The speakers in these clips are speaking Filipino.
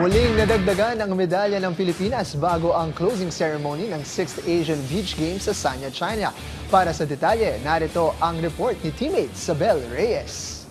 Muling nadagdagan ang medalya ng Pilipinas bago ang closing ceremony ng 6th Asian Beach Games sa Sanya, China. Para sa detalye, narito ang report ni teammate Sabel Reyes.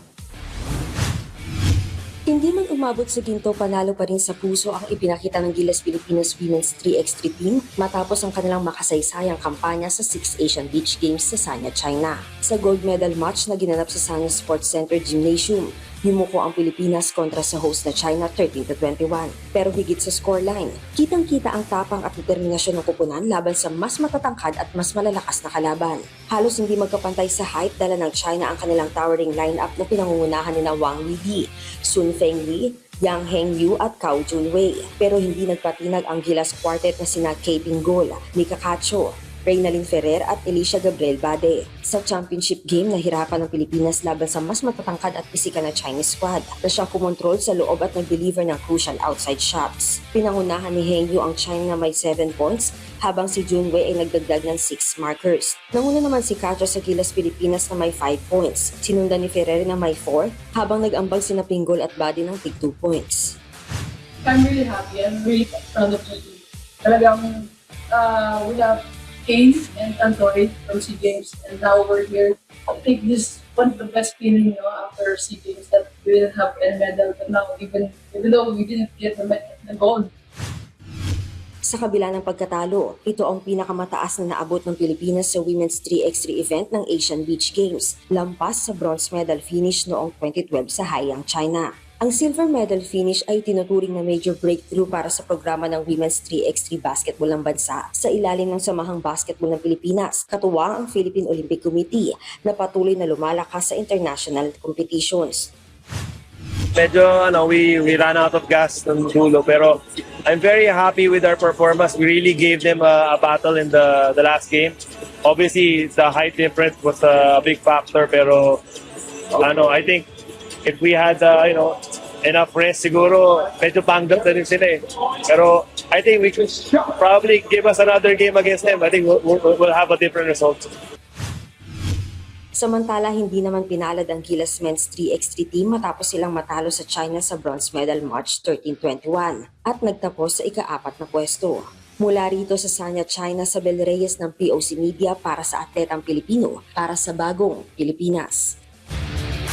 Hindi man umabot sa ginto, panalo pa rin sa puso ang ipinakita ng Gilas Pilipinas Women's 3x3 team matapos ang kanilang makasaysayang kampanya sa 6th Asian Beach Games sa Sanya, China. Sa gold medal match na ginanap sa Sanya Sports Center Gymnasium, yumuko ang Pilipinas kontra sa host na China 13-21. Pero higit sa scoreline, kitang-kita ang tapang at determinasyon ng kupunan laban sa mas matatangkad at mas malalakas na kalaban. Halos hindi magkapantay sa height, dala ng China ang kanilang towering lineup na pinangungunahan ni Wang Weidi, Sun Fengli, Yang Hengyu at Cao Junwei. Pero hindi nagpatinag ang Gilas quartet na sina Kay Pinggol, Mika Cacho, Reynalyn Ferrer at Alicia Gabriel Bade. Sa championship game, nahirapan ng Pilipinas laban sa mas matatangkad at pisikal na Chinese squad na siyang kumontrol sa loob at nag-deliver ng crucial outside shots. Pinangunahan ni Hengyu ang China na may 7 points habang si Junwei ay nagdagdag ng 6 markers. Nanguna naman si Cacho sa Gilas Pilipinas na may 5 points. Sinundan ni Ferrer na may 4 habang nag-ambag sina Pinggol at Bade ng tig 2 points. I'm really happy. I'm really proud of the team. Talagang we have Kane and Antoy from SEA Games, and now we're here. I think this is one of the best feeling, after SEA Games that we didn't have any medal, but now even though we didn't get the gold. Sa kabila ng pagkatalo, ito ang pinakamataas na naabot ng Pilipinas sa Women's 3x3 event ng Asian Beach Games, lampas sa bronze medal finish noong 2012 sa Haiyang, China. Ang silver medal finish ay tinuturing na major breakthrough para sa programa ng Women's 3x3 basketball ng bansa sa ilalim ng Samahang Basketball ng Pilipinas, katuwang ang Philippine Olympic Committee na patuloy na lumalakas sa international competitions. Medyo we ran out of gas ng dulo, pero I'm very happy with our performance. We really gave them a battle in the last game. Obviously, the height difference was a big factor, pero I think if we had enough rest, siguro medyo banged up na rin sila eh. Pero I think we could probably give us another game against them. I think we'll have a different result. Samantala, hindi naman pinalad ang Gilas Men's 3x3 team matapos silang matalo sa China sa bronze medal match 13-21 at nagtapos sa ika-4 na pwesto. Mula rito sa Sanya, China, Sabel Reyes ng POC Media para sa atletang Pilipino para sa bagong Pilipinas.